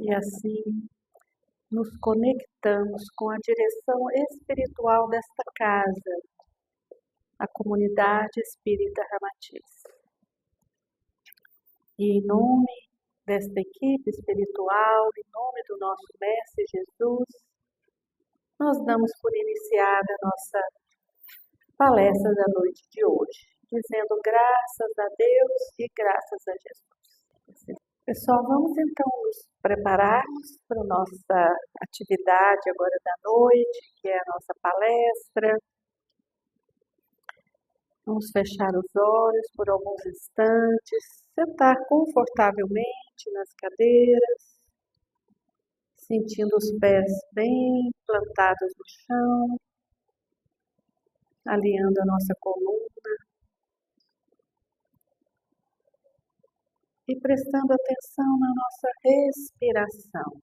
e assim nos conectamos com a direção espiritual desta casa, a Comunidade Espírita Ramatiz. E em nome desta equipe espiritual, em nome do nosso Mestre Jesus, nós damos por iniciada a nossa palestra da noite de hoje, dizendo graças a Deus e graças a Jesus. Pessoal, vamos então nos prepararmos para a nossa atividade agora da noite, que é a nossa palestra. Vamos fechar os olhos por alguns instantes, sentar confortavelmente nas cadeiras, sentindo os pés bem plantados no chão, alinhando a nossa coluna e prestando atenção na nossa respiração.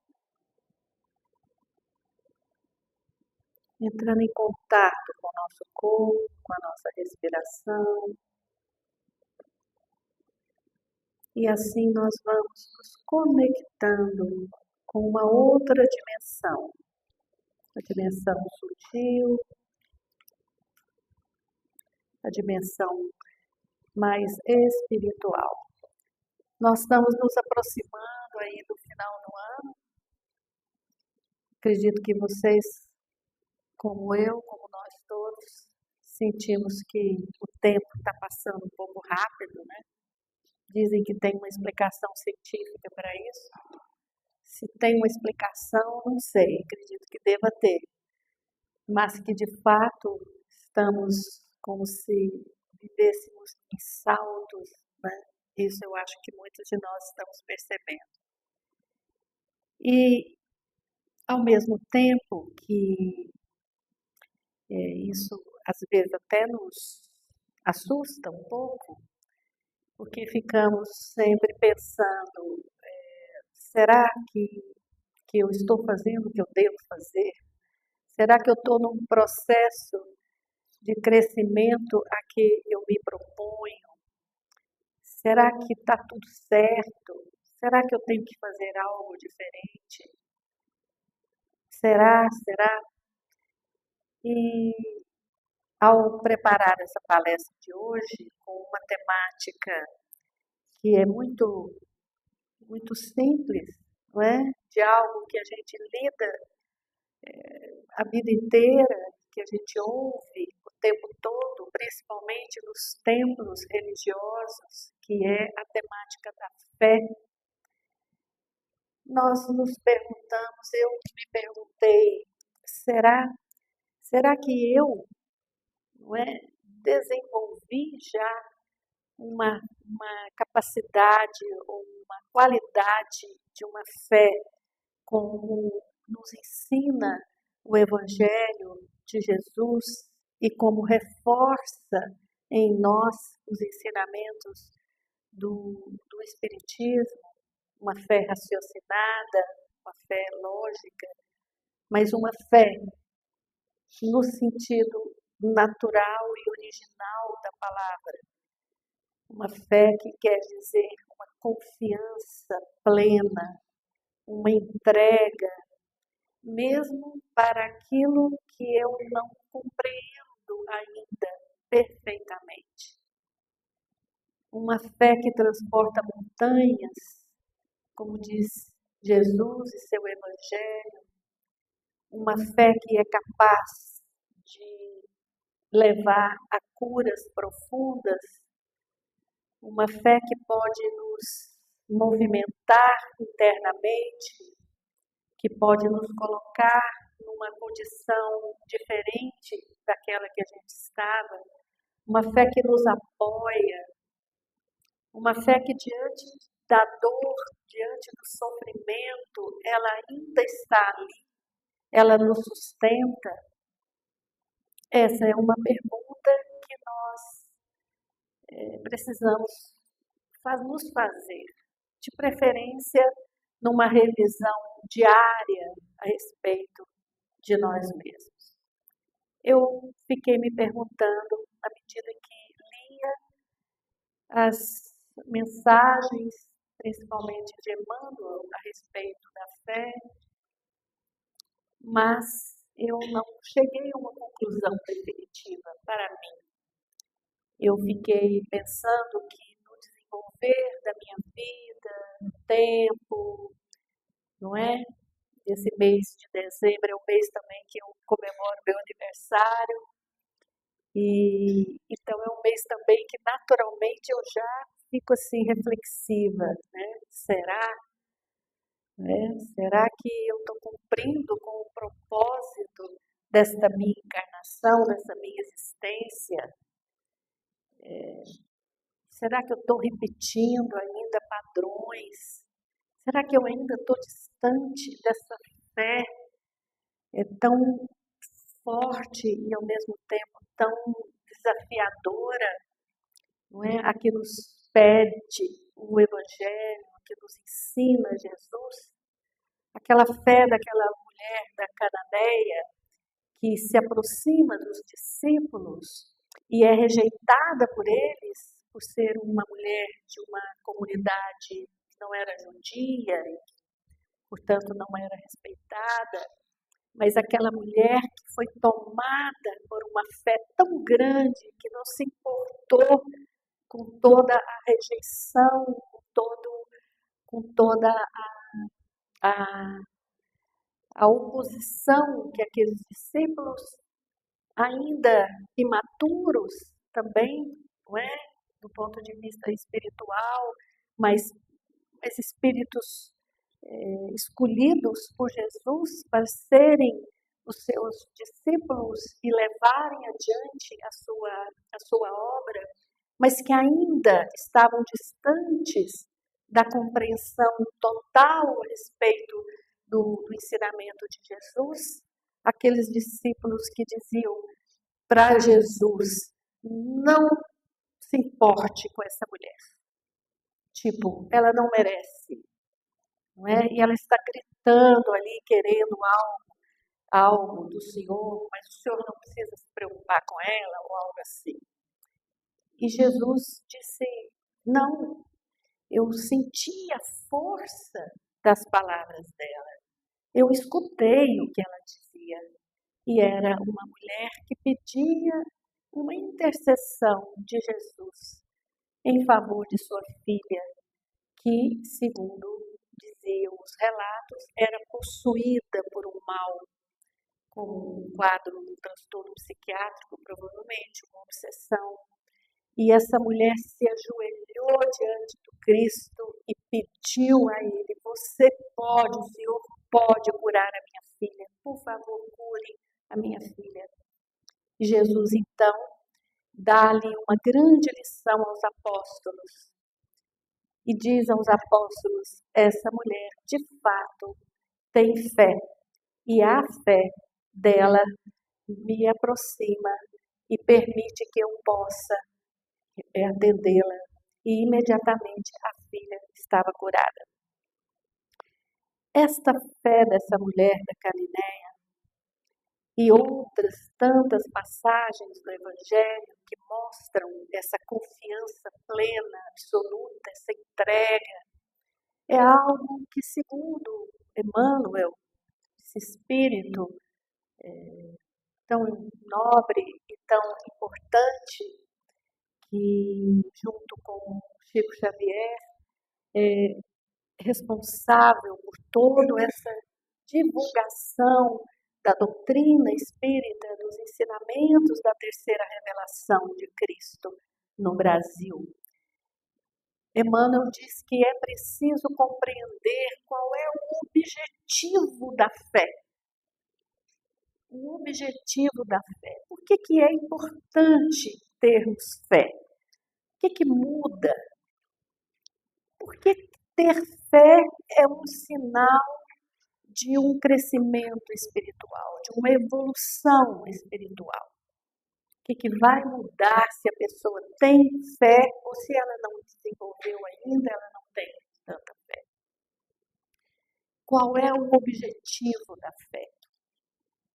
Entrando em contato com o nosso corpo, com a nossa respiração. E assim nós vamos nos conectando com uma outra dimensão, a dimensão sutil, a dimensão mais espiritual. Nós estamos nos aproximando aí do final do ano. Acredito que vocês, como eu, como nós todos, sentimos que o tempo está passando um pouco rápido, né? Dizem que tem uma explicação científica para isso. Se tem uma explicação, não sei, acredito que deva ter. Mas que de fato estamos como se vivêssemos em saltos, né? Isso eu acho que muitos de nós estamos percebendo. E ao mesmo tempo que isso às vezes até nos assusta um pouco, porque ficamos sempre pensando, será que eu estou fazendo o que eu devo fazer? Será que eu estou num processo de crescimento a que eu me proponho? Será que está tudo certo? Será que eu tenho que fazer algo diferente? Será? E ao preparar essa palestra de hoje, com uma temática que é muito simples, não é? De algo que a gente lida a vida inteira, que a gente ouve o tempo todo, principalmente nos templos religiosos, que é a temática da fé. Nós nos perguntamos, eu me perguntei, será que eu, não é, desenvolvi já uma capacidade ou uma qualidade de uma fé como nos ensina o Evangelho de Jesus e como reforça em nós os ensinamentos do Espiritismo, uma fé raciocinada, uma fé lógica, mas uma fé no sentido natural e original da palavra. Uma fé que quer dizer uma confiança plena, uma entrega, mesmo para aquilo que eu não compreendo ainda perfeitamente. Uma fé que transporta montanhas, como diz Jesus e seu Evangelho. Uma fé que é capaz de levar a curas profundas. Uma fé que pode nos movimentar internamente, que pode nos colocar numa condição diferente daquela que a gente estava, uma fé que nos apoia, uma fé que diante da dor, diante do sofrimento, ela ainda está ali, ela nos sustenta. Essa é uma pergunta que nós precisamos nos fazer, de preferência numa revisão diária a respeito de nós mesmos. Eu fiquei me perguntando, à medida que lia as mensagens, principalmente de Emmanuel, a respeito da fé, mas eu não cheguei a uma conclusão definitiva para mim. Eu fiquei pensando que no desenvolver da minha vida, no tempo, não é? Esse mês de dezembro é o mês também que eu comemoro meu aniversário, e então é um mês também que naturalmente eu já fico assim reflexiva, né? Será que eu estou cumprindo com o propósito desta minha encarnação, dessa minha existência? Será que eu estou repetindo ainda padrões? Será que eu ainda estou distante dessa fé tão forte e ao mesmo tempo tão desafiadora, não é? A que nos pede o Evangelho, a que nos ensina Jesus? Aquela fé daquela mulher da Cananeia que se aproxima dos discípulos e é rejeitada por eles por ser uma mulher de uma comunidade que não era judia, portanto não era respeitada, mas aquela mulher que foi tomada por uma fé tão grande que não se importou com toda a rejeição, com toda a, a oposição que aqueles discípulos, ainda imaturos também, não é? Do ponto de vista espiritual, mas espíritos escolhidos por Jesus para serem os seus discípulos e levarem adiante a sua obra, mas que ainda estavam distantes da compreensão total a respeito do ensinamento de Jesus, aqueles discípulos que diziam para Jesus: não se importe com essa mulher, tipo, ela não merece, não é? E ela está gritando ali, querendo algo do Senhor, mas o Senhor não precisa se preocupar com ela, ou algo assim. E Jesus disse: não, eu senti a força das palavras dela, eu escutei o que ela dizia, e era uma mulher que pedia uma intercessão de Jesus em favor de sua filha, que, segundo diziam os relatos, era possuída por um mal, como um quadro, um transtorno psiquiátrico, provavelmente, uma obsessão. E essa mulher se ajoelhou diante do Cristo e pediu a ele: você pode, o Senhor pode curar a minha filha, por favor, cure a minha filha. E Jesus, então, dá-lhe uma grande lição aos apóstolos e diz aos apóstolos: essa mulher, de fato, tem fé, e a fé dela me aproxima e permite que eu possa atendê-la. E imediatamente a filha estava curada. Esta fé dessa mulher da Galileia e outras tantas passagens do Evangelho que mostram essa confiança plena, absoluta, essa entrega, é algo que, segundo Emmanuel, esse espírito tão nobre e tão importante, que junto com Chico Xavier é responsável por toda essa divulgação da doutrina espírita, dos ensinamentos da terceira revelação de Cristo no Brasil. Emmanuel diz que é preciso compreender qual é o objetivo da fé. O objetivo da fé. Por que é importante termos fé? O que muda? Porque ter fé é um sinal de um crescimento espiritual, de uma evolução espiritual. O que vai mudar se a pessoa tem fé ou se ela não desenvolveu ainda, ela não tem tanta fé? Qual é o objetivo da fé?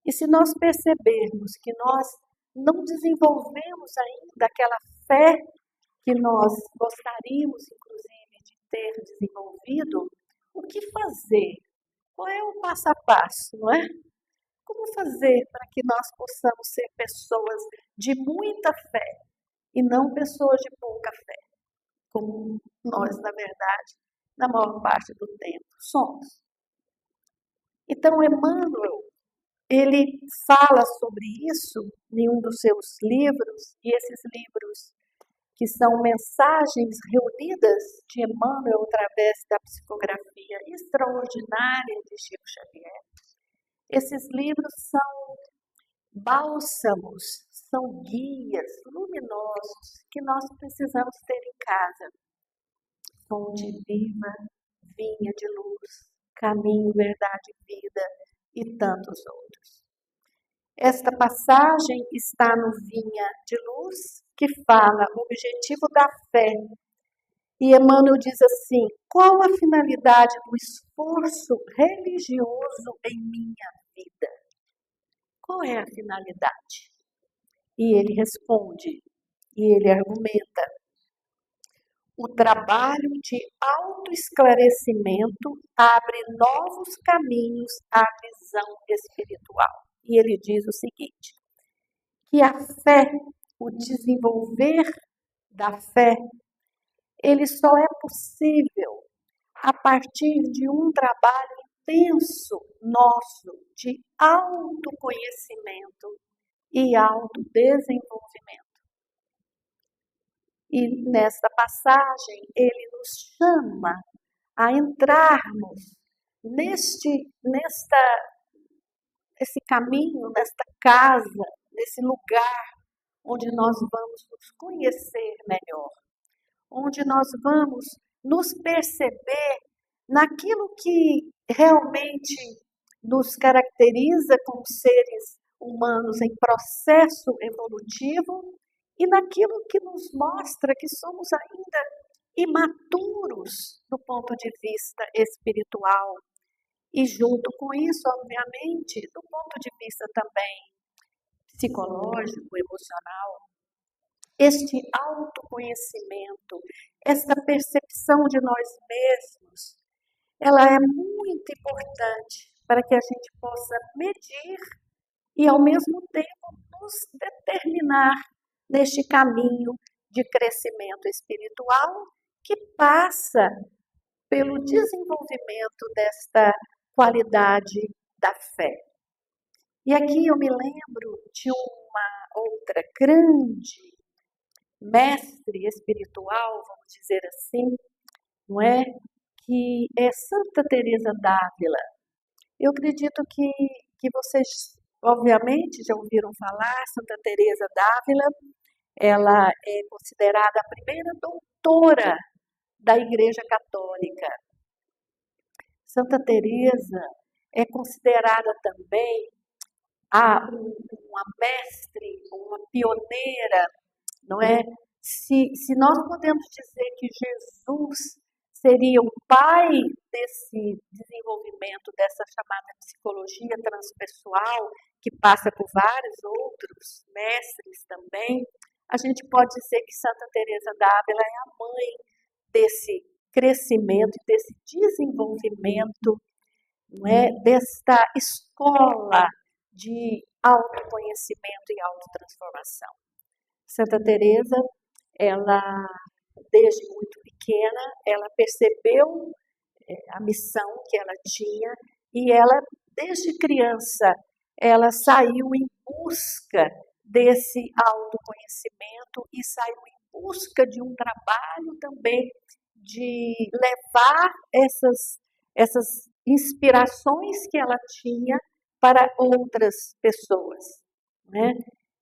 E se nós percebermos que nós não desenvolvemos ainda aquela fé que nós gostaríamos, inclusive, de ter desenvolvido, o que fazer Qual é o passo a passo, não é? Como fazer para que nós possamos ser pessoas de muita fé e não pessoas de pouca fé, como nós, na verdade, na maior parte do tempo, somos. Então, Emmanuel, ele fala sobre isso em um dos seus livros, e esses livros que são mensagens reunidas de Emmanuel através da psicografia extraordinária de Chico Xavier. Esses livros são bálsamos, são guias luminosos que nós precisamos ter em casa. Fonte viva, vinha de luz, caminho, verdade e vida e tantos outros. Esta passagem está no Vinha de Luz, que fala o objetivo da fé. E Emmanuel diz assim: qual a finalidade do esforço religioso em minha vida? Qual é a finalidade? E ele responde, e ele argumenta: o trabalho de autoesclarecimento abre novos caminhos à visão espiritual. E ele diz o seguinte, que a fé, o desenvolver da fé, ele só é possível a partir de um trabalho intenso nosso de autoconhecimento e autodesenvolvimento. E nesta passagem ele nos chama a entrarmos nesse caminho, nesta casa, nesse lugar onde nós vamos nos conhecer melhor, onde nós vamos nos perceber naquilo que realmente nos caracteriza como seres humanos em processo evolutivo e naquilo que nos mostra que somos ainda imaturos do ponto de vista espiritual. E junto com isso, obviamente, do ponto de vista também psicológico, emocional, este autoconhecimento, esta percepção de nós mesmos, ela é muito importante para que a gente possa medir e, ao mesmo tempo, nos determinar neste caminho de crescimento espiritual que passa pelo desenvolvimento desta qualidade da fé. E aqui eu me lembro de uma outra grande mestre espiritual, vamos dizer assim, não é? Que é Santa Teresa d'Ávila. Eu acredito que vocês, obviamente, já ouviram falar, Santa Teresa d'Ávila, ela é considerada a primeira doutora da Igreja Católica. Santa Teresa é considerada também uma mestre, uma pioneira, não é? Se nós podemos dizer que Jesus seria o pai desse desenvolvimento, dessa chamada psicologia transpessoal, que passa por vários outros mestres também, a gente pode dizer que Santa Teresa d'Ávila é a mãe desse crescimento, desse desenvolvimento, não é? Desta escola de autoconhecimento e autotransformação. Santa Teresa, ela, desde muito pequena, ela percebeu a missão que ela tinha e ela, desde criança, ela saiu em busca desse autoconhecimento e saiu em busca de um trabalho também de levar essas inspirações que ela tinha para outras pessoas, né?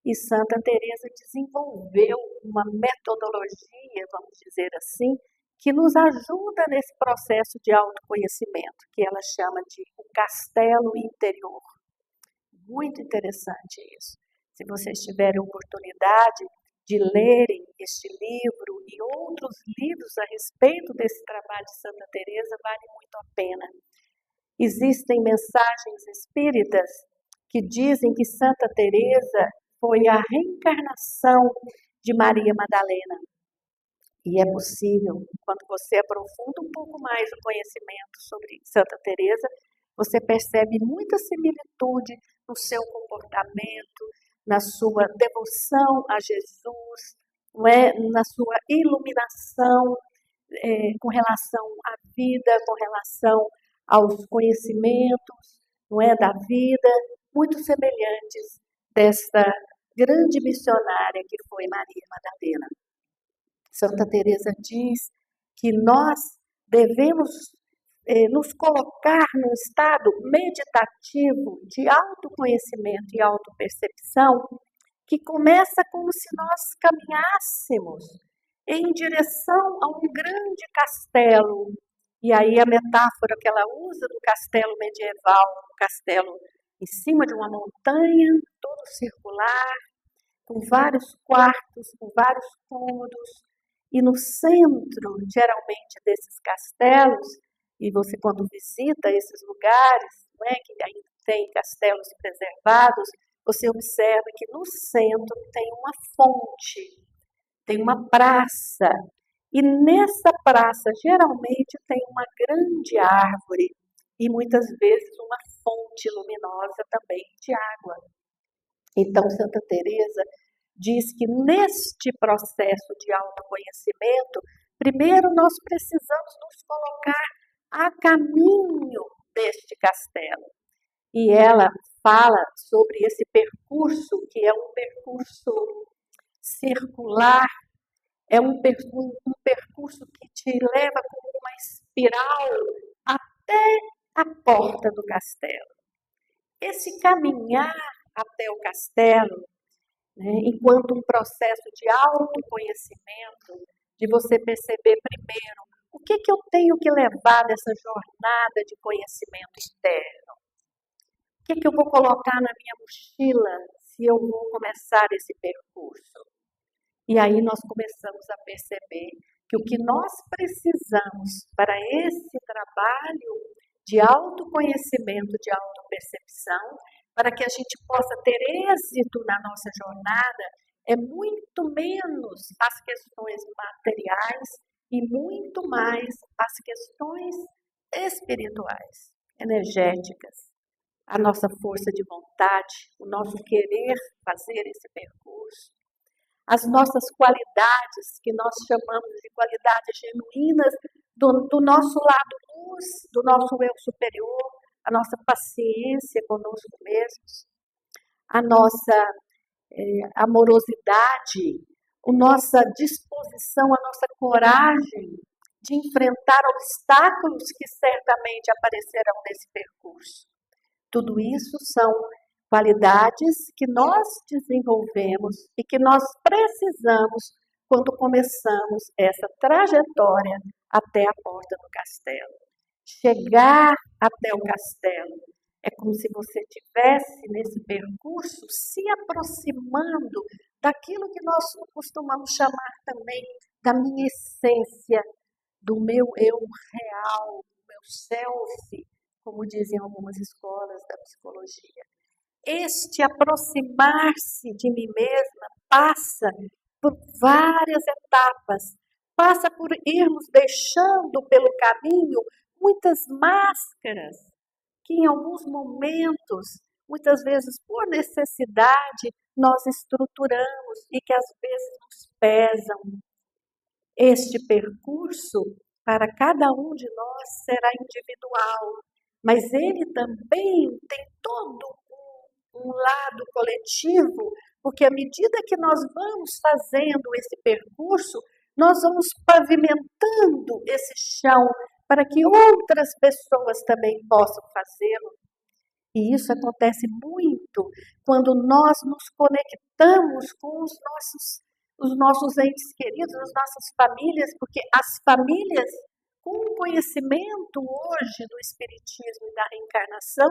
E Santa Teresa desenvolveu uma metodologia, vamos dizer assim, que nos ajuda nesse processo de autoconhecimento, que ela chama de o castelo interior. Muito interessante isso. Se vocês tiverem oportunidade de lerem este livro e outros livros a respeito desse trabalho de Santa Teresa, vale muito a pena. Existem mensagens espíritas que dizem que Santa Teresa foi a reencarnação de Maria Madalena. E é possível, quando você aprofunda um pouco mais o conhecimento sobre Santa Teresa, você percebe muita similitude no seu comportamento, na sua devoção a Jesus, não é? Na sua iluminação com relação à vida, com relação aos conhecimentos, não é, da vida, muito semelhantes desta grande missionária que foi Maria Madalena. Santa Teresa diz que nós devemos nos colocar num estado meditativo de autoconhecimento e autopercepção, que começa como se nós caminhássemos em direção a um grande castelo. E aí a metáfora que ela usa do castelo medieval, um castelo em cima de uma montanha, todo circular, com vários quartos, com vários cômodos, e no centro, geralmente, desses castelos, e você quando visita esses lugares, não é, que ainda tem castelos preservados, você observa que no centro tem uma fonte, tem uma praça, e nessa praça geralmente tem uma grande árvore e muitas vezes uma fonte luminosa também de água. Então Santa Teresa diz que neste processo de autoconhecimento, primeiro nós precisamos nos colocar a caminho deste castelo. E ela fala sobre esse percurso, que é um percurso circular, é um percurso que te leva como uma espiral até a porta do castelo. Esse caminhar até o castelo, né, enquanto um processo de autoconhecimento, de você perceber primeiro o que eu tenho que levar nessa jornada de conhecimento interno. O que eu vou colocar na minha mochila se eu vou começar esse percurso? E aí nós começamos a perceber que o que nós precisamos para esse trabalho de autoconhecimento, de autopercepção, para que a gente possa ter êxito na nossa jornada, é muito menos as questões materiais e muito mais as questões espirituais, energéticas. A nossa força de vontade, o nosso querer fazer esse percurso, as nossas qualidades, que nós chamamos de qualidades genuínas do nosso lado luz, do nosso eu superior, a nossa paciência conosco mesmos, a nossa amorosidade, a nossa disposição, a nossa coragem de enfrentar obstáculos que certamente aparecerão nesse percurso. Tudo isso são qualidades que nós desenvolvemos e que nós precisamos quando começamos essa trajetória até a porta do castelo. Chegar até o castelo é como se você estivesse nesse percurso se aproximando daquilo que nós costumamos chamar também da minha essência, do meu eu real, do meu self, como dizem algumas escolas da psicologia. Este aproximar-se de mim mesma passa por várias etapas, passa por irmos deixando pelo caminho muitas máscaras que em alguns momentos, muitas vezes por necessidade, nós estruturamos e que às vezes nos pesam. Este percurso para cada um de nós será individual, mas ele também tem todo um lado coletivo, porque à medida que nós vamos fazendo esse percurso, nós vamos pavimentando esse chão para que outras pessoas também possam fazê-lo. E isso acontece muito quando nós nos conectamos com os nossos entes queridos, as nossas famílias, porque as famílias, com o conhecimento hoje do Espiritismo e da reencarnação,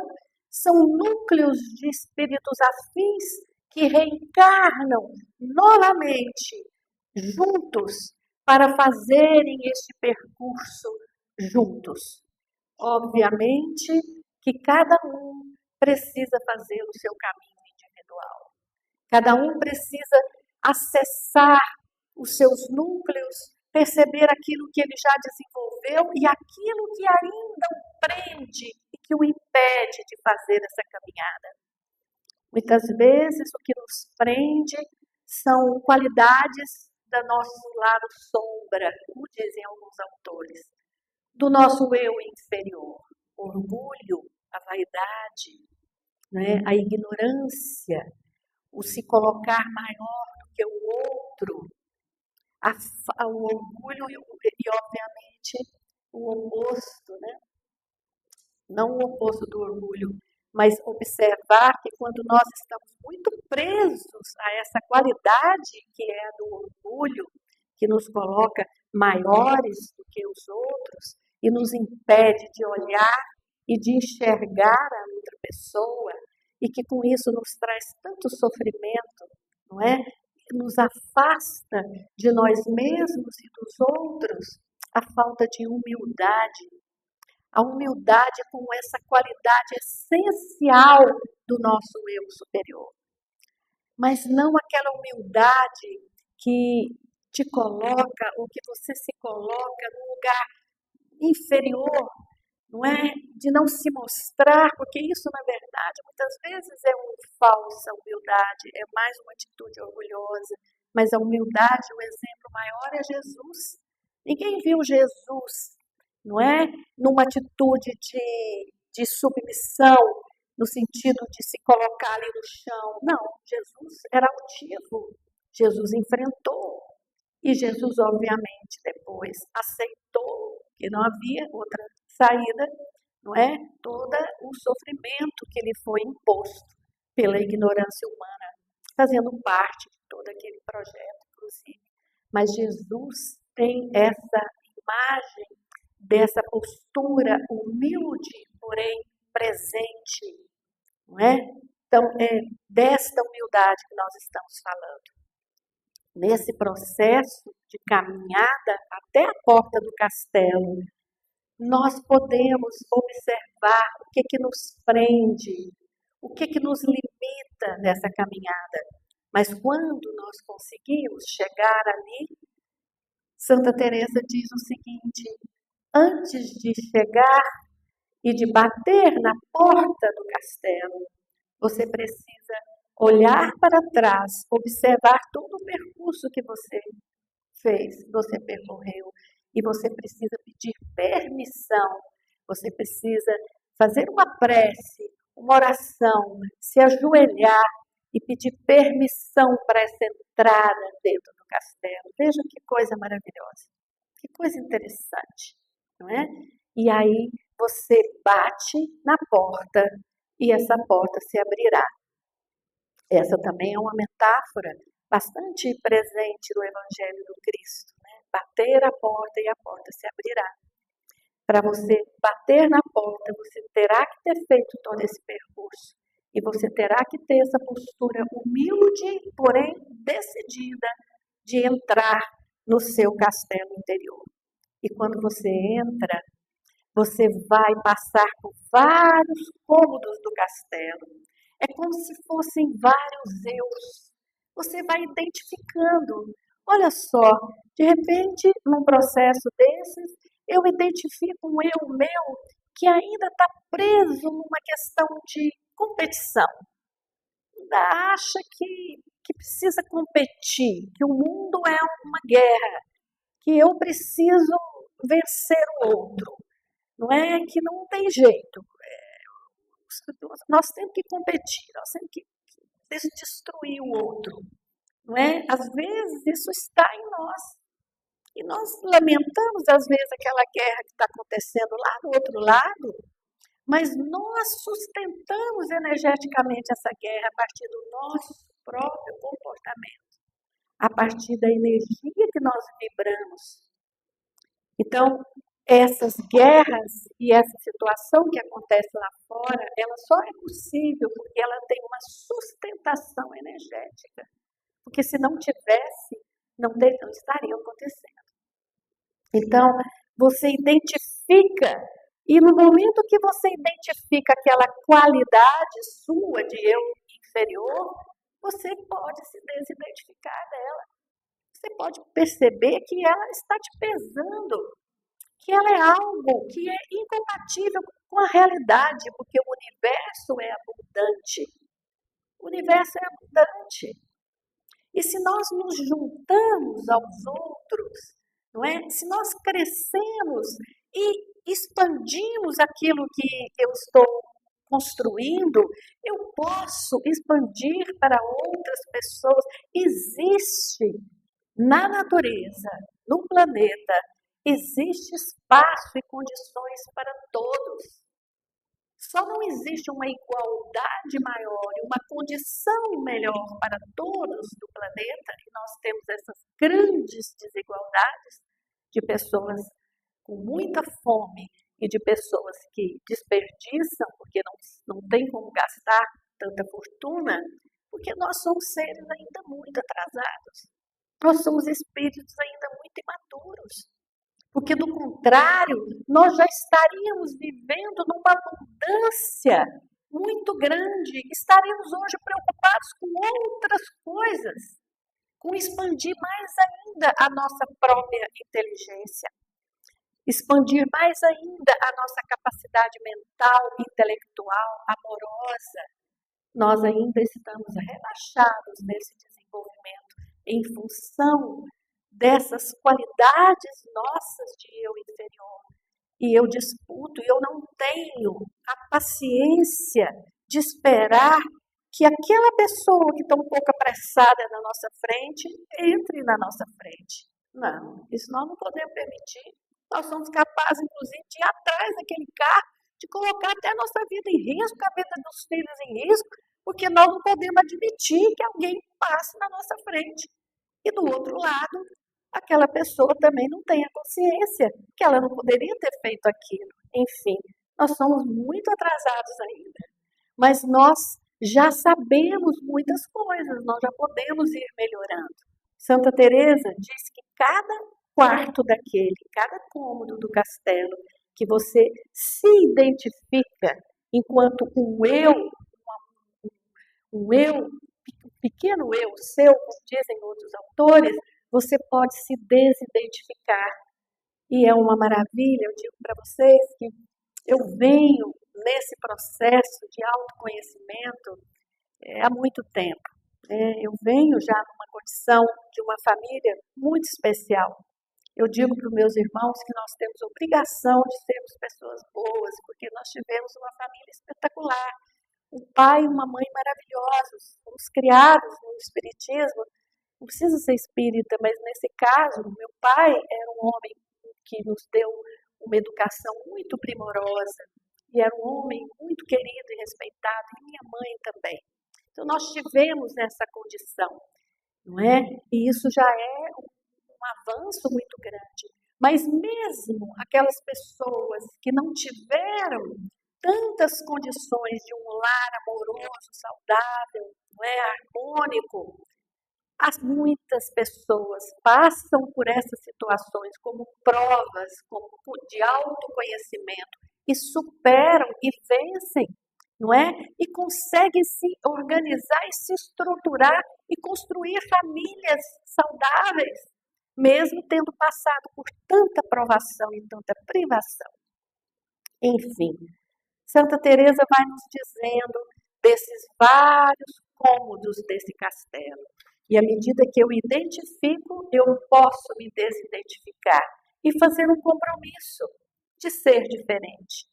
são núcleos de espíritos afins que reencarnam novamente juntos para fazerem este percurso juntos. Obviamente que cada um precisa fazer o seu caminho individual. Cada um precisa acessar os seus núcleos, perceber aquilo que ele já desenvolveu e aquilo que ainda o prende e que o impede de fazer essa caminhada. Muitas vezes o que nos prende são qualidades do nosso lado sombra, como dizem alguns autores, do nosso eu inferior, o orgulho, a vaidade, né? A ignorância, o se colocar maior do que o outro, o orgulho e, obviamente, o oposto, né? Não o oposto do orgulho, mas observar que quando nós estamos muito presos a essa qualidade que é a do orgulho, que nos coloca maiores do que os outros e nos impede de olhar e de enxergar a outra pessoa, e que com isso nos traz tanto sofrimento, não é? Que nos afasta de nós mesmos e dos outros, a falta de humildade. A humildade como essa qualidade essencial do nosso eu superior. Mas não aquela humildade que te coloca, ou que você se coloca num lugar inferior, não é? De não se mostrar, porque isso, na verdade, muitas vezes é uma falsa humildade, é mais uma atitude orgulhosa. Mas a humildade, o exemplo maior é Jesus. Ninguém viu Jesus, não é? Numa atitude de submissão, no sentido de se colocar ali no chão. Não, Jesus era altivo, Jesus enfrentou. E Jesus, obviamente, depois aceitou que não havia outra saída, não é? Todo o sofrimento que lhe foi imposto pela ignorância humana, fazendo parte de todo aquele projeto, inclusive. Mas Jesus tem essa imagem dessa postura humilde, porém presente, não é? Então, é desta humildade que nós estamos falando. Nesse processo de caminhada até a porta do castelo, nós podemos observar o que nos prende, o que nos limita nessa caminhada. Mas quando nós conseguimos chegar ali, Santa Teresa diz o seguinte: antes de chegar e de bater na porta do castelo, você precisa olhar para trás, observar todo o percurso que você fez, você percorreu, e você precisa pedir permissão, você precisa fazer uma prece, uma oração, se ajoelhar e pedir permissão para essa entrada dentro do castelo. Vejam que coisa maravilhosa, que coisa interessante, não é? E aí você bate na porta e essa porta se abrirá. Essa também é uma metáfora bastante presente no Evangelho do Cristo, né? Bater a porta e a porta se abrirá. Para você bater na porta, você terá que ter feito todo esse percurso. E você terá que ter essa postura humilde, porém decidida, de entrar no seu castelo interior. E quando você entra, você vai passar por vários cômodos do castelo. É como se fossem vários eus. Você vai identificando. Olha só, de repente, num processo desses, eu identifico um eu meu que ainda está preso numa questão de competição. Ainda acha que precisa competir, que o mundo é uma guerra, que eu preciso vencer o outro. Não é que não tem jeito. Nós temos que competir, nós temos que destruir o outro. Não é? Às vezes isso está em nós. E nós lamentamos, às vezes, aquela guerra que está acontecendo lá do outro lado, mas nós sustentamos energeticamente essa guerra a partir do nosso próprio comportamento, a partir da energia que nós vibramos. Então, essas guerras e essa situação que acontece lá fora, ela só é possível porque ela tem uma sustentação energética. Porque se não tivesse, não estaria acontecendo. Então, você identifica, e no momento que você identifica aquela qualidade sua de eu inferior, você pode se desidentificar dela. Você pode perceber que ela está te pesando, que ela é algo que é incompatível com a realidade, porque o universo é abundante. O universo é abundante. E se nós nos juntamos aos outros, não é? Se nós crescemos e expandimos aquilo que eu estou construindo, eu posso expandir para outras pessoas. Existe na natureza, no planeta, existe espaço e condições para todos. Só não existe uma igualdade maior e uma condição melhor para todos do planeta, e nós temos essas grandes desigualdades de pessoas com muita fome e de pessoas que desperdiçam porque não tem como gastar tanta fortuna, porque nós somos seres ainda muito atrasados. Nós somos espíritos ainda muito imaturos. Porque, do contrário, nós já estaríamos vivendo numa abundância muito grande. Estaríamos hoje preocupados com outras coisas, com expandir mais ainda a nossa própria inteligência, expandir mais ainda a nossa capacidade mental, intelectual, amorosa. Nós ainda estamos relaxados nesse desenvolvimento em função dessas qualidades nossas de eu inferior. E eu disputo, e eu não tenho a paciência de esperar que aquela pessoa que está um pouco apressada na nossa frente entre na nossa frente. Não, isso nós não podemos permitir. Nós somos capazes, inclusive, de ir atrás daquele carro, de colocar até a nossa vida em risco, a vida dos filhos em risco, porque nós não podemos admitir que alguém passe na nossa frente. E do outro lado, aquela pessoa também não tem a consciência que ela não poderia ter feito aquilo. Enfim, nós somos muito atrasados ainda, mas nós já sabemos muitas coisas, nós já podemos ir melhorando. Santa Teresa diz que cada quarto daquele, cada cômodo do castelo, que você se identifica enquanto um eu, pequeno eu seu, como dizem outros autores, você pode se desidentificar. E é uma maravilha, eu digo para vocês que eu venho nesse processo de autoconhecimento há muito tempo. Eu venho já numa condição de uma família muito especial. Eu digo para os meus irmãos que nós temos obrigação de sermos pessoas boas, porque nós tivemos uma família espetacular. Um pai e uma mãe maravilhosos, fomos criados no Espiritismo. Não precisa ser espírita, mas nesse caso, meu pai era um homem que nos deu uma educação muito primorosa, e era um homem muito querido e respeitado, e minha mãe também. Então, nós tivemos essa condição, não é? E isso já é um avanço muito grande. Mas mesmo aquelas pessoas que não tiveram tantas condições de um lar amoroso, saudável, não é? Harmônico, muitas pessoas passam por essas situações como provas de autoconhecimento e superam e vencem, não é? E conseguem se organizar e se estruturar e construir famílias saudáveis, mesmo tendo passado por tanta provação e tanta privação. Enfim, Santa Teresa vai nos dizendo desses vários cômodos desse castelo. E à medida que eu identifico, eu posso me desidentificar e fazer um compromisso de ser diferente.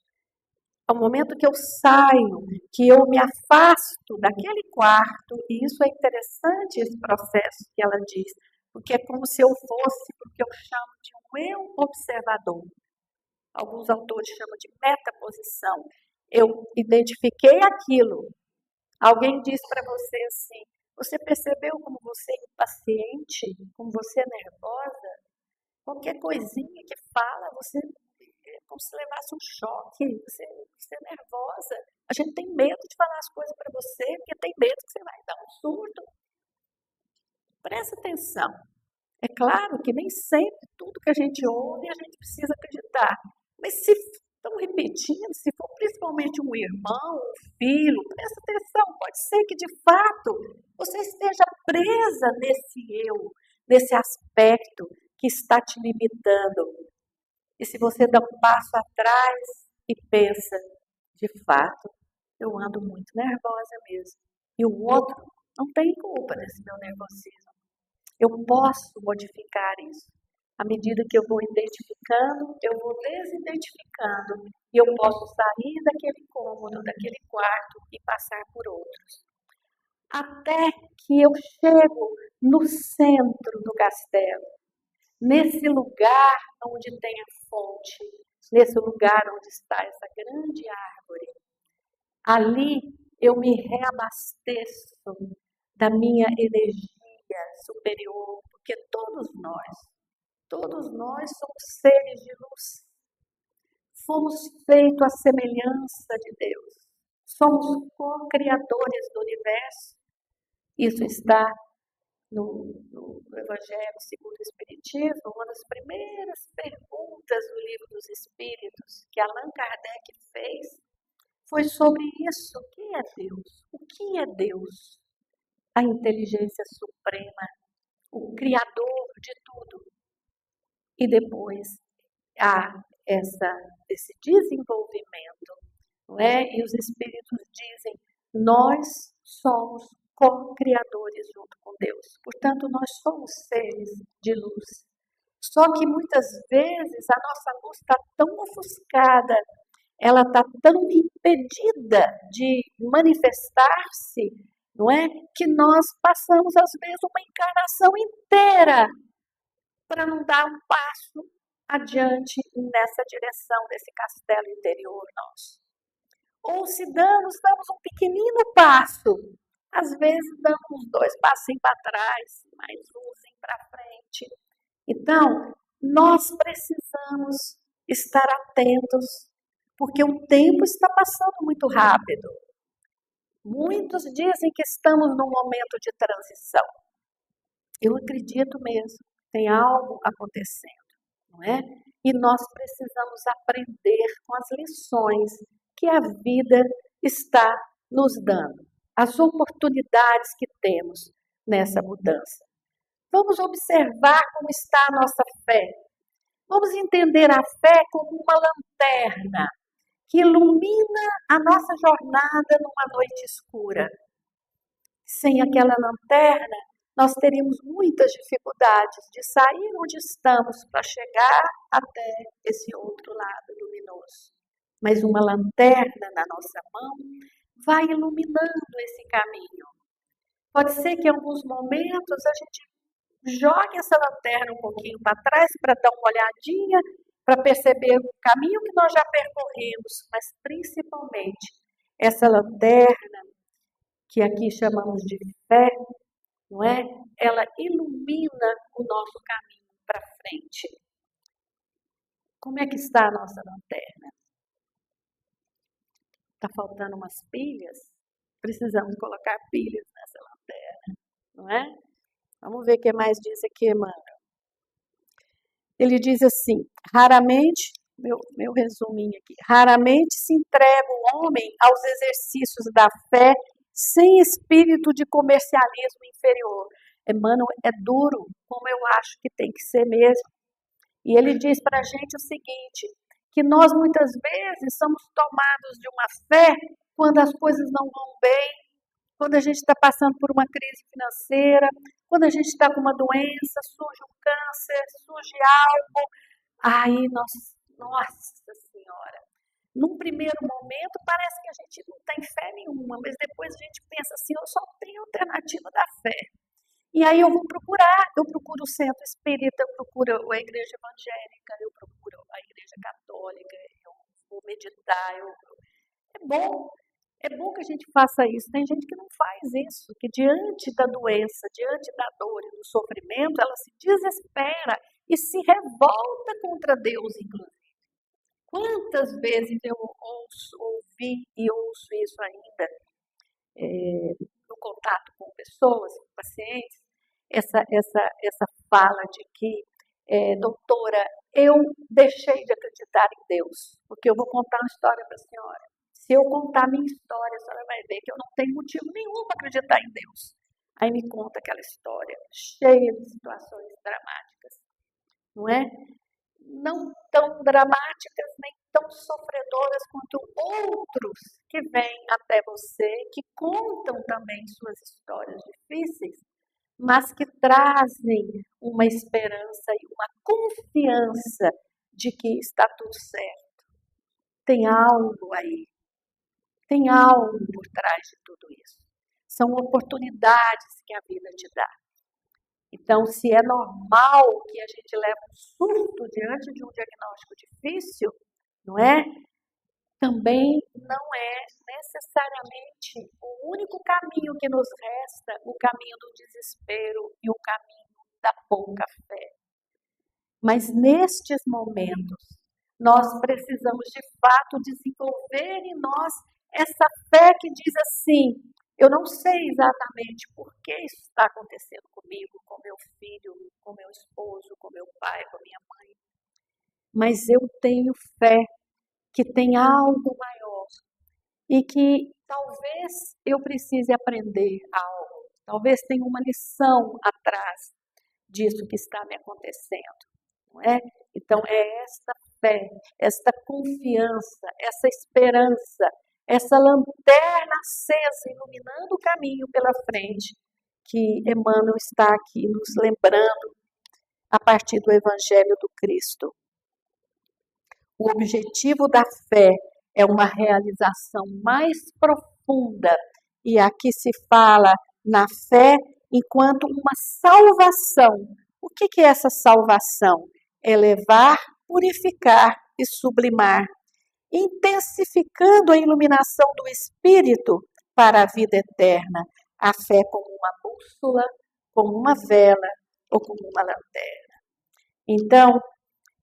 Ao momento que eu saio, que eu me afasto daquele quarto, e isso é interessante, esse processo que ela diz, porque é como se eu fosse, porque eu chamo de um eu observador. Alguns autores chamam de metaposição. Eu identifiquei aquilo. Alguém diz para você assim, você percebeu como você é impaciente, como você é nervosa? Qualquer coisinha que fala, você é como se levasse um choque, você é nervosa. A gente tem medo de falar as coisas para você, porque tem medo que você vai dar um surto. Presta atenção. É claro que nem sempre tudo que a gente ouve a gente precisa acreditar. Mas se estão repetindo, se for principalmente um irmão, um filho, presta atenção, pode ser que de fato você esteja presa nesse eu, nesse aspecto que está te limitando. E se você dá um passo atrás, e pensa, de fato, eu ando muito nervosa mesmo. E o outro não tem culpa desse meu nervosismo. Eu posso modificar isso. À medida que eu vou identificando, eu vou desidentificando. E eu posso sair daquele cômodo, daquele quarto e passar por outros. Até que eu chego no centro do castelo, nesse lugar onde tem a fonte, nesse lugar onde está essa grande árvore. Ali eu me reabasteço da minha energia superior, porque todos nós somos seres de luz. Fomos feitos à semelhança de Deus. Somos co-criadores do universo. Isso está no Evangelho segundo o Espiritismo, uma das primeiras perguntas do Livro dos Espíritos que Allan Kardec fez foi sobre isso. O que é Deus? O que é Deus? A inteligência suprema, o Criador de tudo. E depois há esse desenvolvimento, não é? E os Espíritos dizem, nós somos co-criadores junto com Deus. Portanto, nós somos seres de luz. Só que muitas vezes a nossa luz está tão ofuscada, ela está tão impedida de manifestar-se, não é? Que nós passamos, às vezes, uma encarnação inteira para não dar um passo adiante nessa direção desse castelo interior nosso. Ou se damos um pequenino passo, às vezes damos 2 passinhos para trás, mais umzinho para frente. Então, nós precisamos estar atentos, porque o tempo está passando muito rápido. Muitos dizem que estamos num momento de transição. Eu acredito mesmo, tem algo acontecendo, não é? E nós precisamos aprender com as lições que a vida está nos dando, as oportunidades que temos nessa mudança. Vamos observar como está a nossa fé. Vamos entender a fé como uma lanterna que ilumina a nossa jornada numa noite escura. Sem aquela lanterna, nós teríamos muitas dificuldades de sair onde estamos para chegar até esse outro lado luminoso. Mas uma lanterna na nossa mão vai iluminando esse caminho. Pode ser que em alguns momentos a gente jogue essa lanterna um pouquinho para trás para dar uma olhadinha, para perceber o caminho que nós já percorremos, mas principalmente essa lanterna, que aqui chamamos de fé, não é? Ela ilumina o nosso caminho para frente. Como é que está a nossa lanterna? Está faltando umas pilhas? Precisamos colocar pilhas nessa lanterna, não é? Vamos ver o que mais diz aqui, Emmanuel. Ele diz assim, raramente, meu resuminho aqui, raramente se entrega o homem aos exercícios da fé sem espírito de comercialismo inferior. Emmanuel é duro, como eu acho que tem que ser mesmo. E ele diz para a gente o seguinte, que nós muitas vezes somos tomados de uma fé quando as coisas não vão bem, quando a gente está passando por uma crise financeira, quando a gente está com uma doença, surge um câncer, surge algo, aí nossa Senhora, num primeiro momento parece que a gente não tem fé nenhuma, mas depois a gente pensa assim, eu só tenho alternativa da fé. E aí eu procuro o centro espírita, eu procuro a igreja evangélica, eu procuro a igreja católica, eu vou meditar, é bom que a gente faça isso. Tem gente que não faz isso, que diante da doença, diante da dor e do sofrimento, ela se desespera e se revolta contra Deus, inclusive. Quantas vezes eu ouvi e ouço isso ainda no contato com pessoas, com pacientes, essa fala de que, doutora, eu deixei de acreditar em Deus, porque eu vou contar uma história para a senhora. Se eu contar a minha história, a senhora vai ver que eu não tenho motivo nenhum para acreditar em Deus. Aí me conta aquela história cheia de situações dramáticas, não é? Não tão dramáticas, nem tão sofredoras quanto outros que vêm até você, que contam também suas histórias difíceis, mas que trazem uma esperança e uma confiança de que está tudo certo. Tem algo aí, tem algo por trás de tudo isso. São oportunidades que a vida te dá. Então, se é normal que a gente leve um susto diante de um diagnóstico difícil, não é? Também não é necessariamente o único caminho que nos resta, o caminho do desespero e o caminho da pouca fé. Mas nestes momentos, nós precisamos de fato desenvolver em nós essa fé que diz assim: eu não sei exatamente por que isso está acontecendo comigo, com meu filho, com meu esposo, com meu pai, com minha mãe, mas eu tenho fé que tem algo maior e que talvez eu precise aprender algo, talvez tenha uma lição atrás disso que está me acontecendo, não é? Então é esta fé, esta confiança, essa esperança, essa lanterna acesa iluminando o caminho pela frente que Emmanuel está aqui nos lembrando a partir do Evangelho do Cristo. O objetivo da fé é uma realização mais profunda, e aqui se fala na fé enquanto uma salvação. O que é essa salvação? Elevar, purificar e sublimar, intensificando a iluminação do Espírito para a vida eterna. A fé como uma bússola, como uma vela ou como uma lanterna. Então,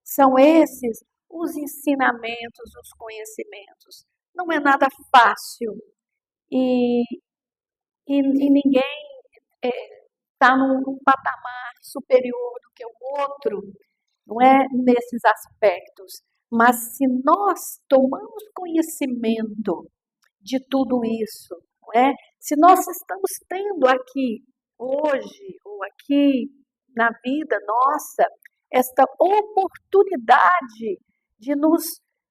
são esses os ensinamentos, os conhecimentos. Não é nada fácil e ninguém está num patamar superior do que o outro, não é nesses aspectos. Mas se nós tomamos conhecimento de tudo isso, não é? Se nós estamos tendo aqui hoje ou aqui na vida nossa esta oportunidade de nos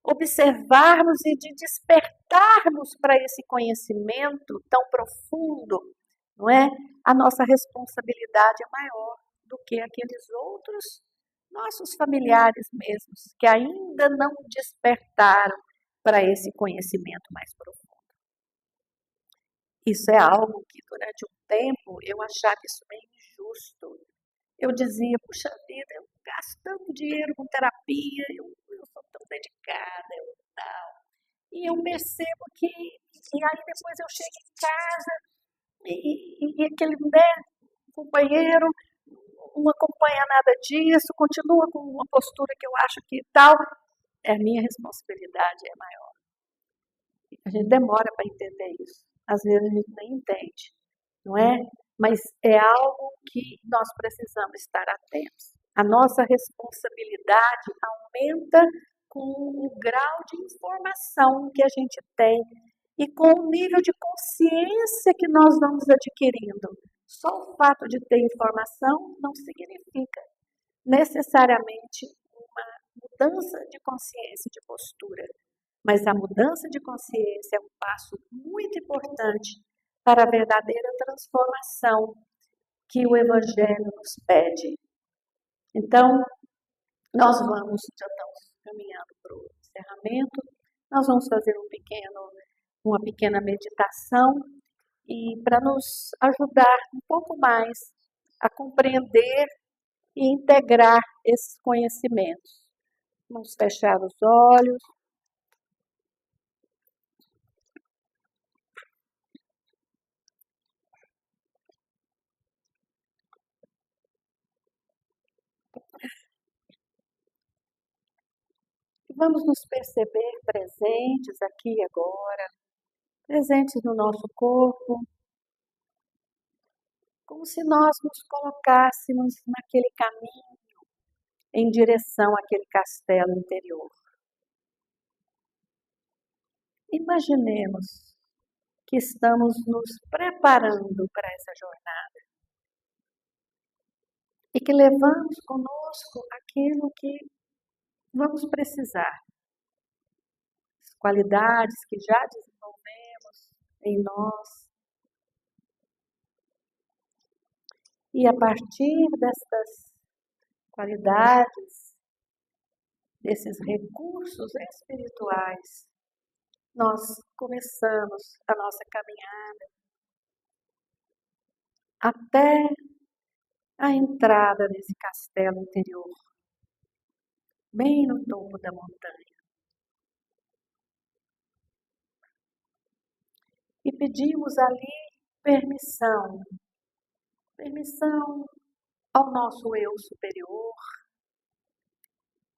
observarmos e de despertarmos para esse conhecimento tão profundo, não é? A nossa responsabilidade é maior do que aqueles outros nossos familiares mesmos que ainda não despertaram para esse conhecimento mais profundo. Isso é algo que durante um tempo eu achava isso meio injusto. Eu dizia, puxa vida, eu gasto tanto dinheiro com terapia, eu sou tão dedicada, eu tal. E eu percebo que, e aí depois eu chego em casa e aquele companheiro não acompanha nada disso, continua com uma postura que eu acho que tal, a minha responsabilidade é maior. A gente demora para entender isso. Às vezes a gente nem entende, não é? Mas é algo que nós precisamos estar atentos. A nossa responsabilidade aumenta com o grau de informação que a gente tem e com o nível de consciência que nós vamos adquirindo. Só o fato de ter informação não significa necessariamente uma mudança de consciência, de postura. Mas a mudança de consciência é um passo muito importante para a verdadeira transformação que o Evangelho nos pede. Então, nós já estamos caminhando para o encerramento, nós vamos fazer uma pequena meditação e para nos ajudar um pouco mais a compreender e integrar esses conhecimentos. Vamos fechar os olhos. Vamos nos perceber presentes aqui e agora, presentes no nosso corpo, como se nós nos colocássemos naquele caminho em direção àquele castelo interior. Imaginemos que estamos nos preparando para essa jornada e que levamos conosco aquilo que vamos precisar. qualidades que já desenvolvemos em nós. E a partir destas qualidades, desses recursos espirituais, nós começamos a nossa caminhada até a entrada nesse castelo interior, bem no topo da montanha. E pedimos ali permissão ao nosso eu superior,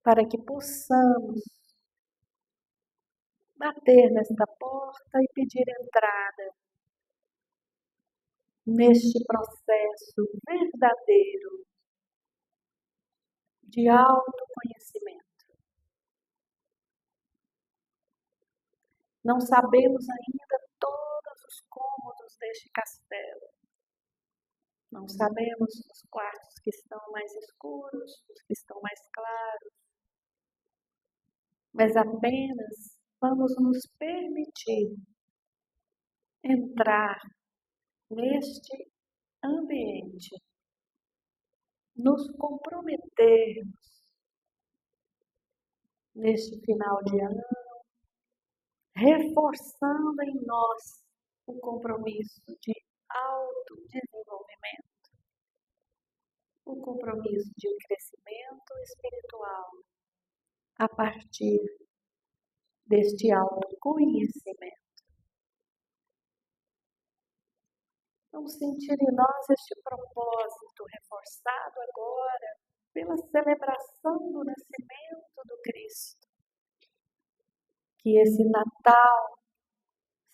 para que possamos bater nesta porta e pedir entrada neste processo verdadeiro de autoconhecimento. Não sabemos ainda todos os cômodos deste castelo. Não sabemos os quartos que estão mais escuros, os que estão mais claros. Mas apenas vamos nos permitir entrar neste ambiente, nos comprometermos neste final de ano, reforçando em nós o compromisso de autodesenvolvimento, o compromisso de crescimento espiritual a partir deste autoconhecimento. Vamos sentir em nós este propósito reforçado agora pela celebração do nascimento do Cristo. Que esse Natal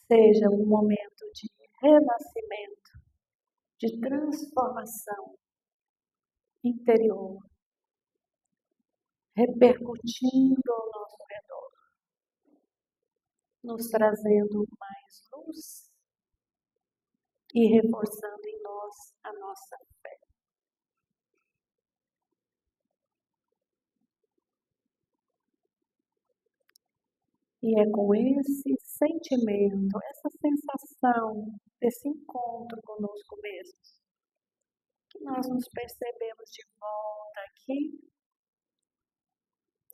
seja um momento de renascimento, de transformação interior, repercutindo ao nosso redor, nos trazendo mais luz e reforçando em nós a nossa fé. E é com esse sentimento, essa sensação desse encontro conosco mesmos, que nós nos percebemos de volta aqui,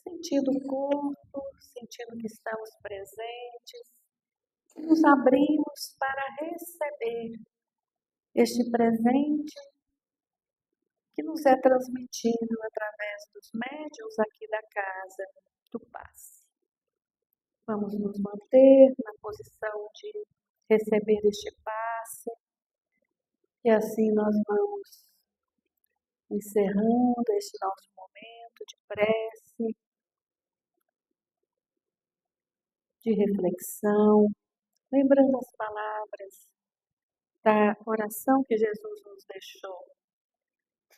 sentindo o corpo, sentindo que estamos presentes, e nos abrimos para receber este presente que nos é transmitido através dos médiuns aqui da casa do passe. Vamos nos manter na posição de receber este passe e assim nós vamos encerrando este nosso momento de prece, de reflexão, lembrando as palavras da oração que Jesus nos deixou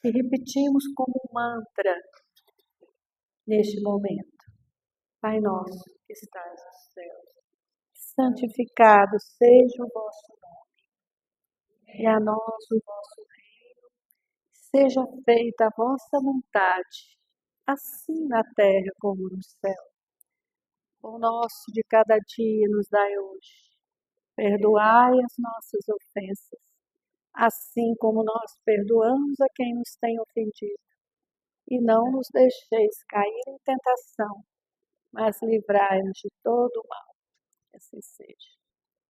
e repetimos como um mantra neste momento. Pai nosso que estás nos céus, santificado seja o vosso nome, e a nós o vosso reino, seja feita a vossa vontade, assim na terra como no céu. O nosso de cada dia nos dai hoje, perdoai as nossas ofensas, assim como nós perdoamos a quem nos tem ofendido, e não nos deixeis cair em tentação, mas livrai-nos de todo o mal. Que assim seja.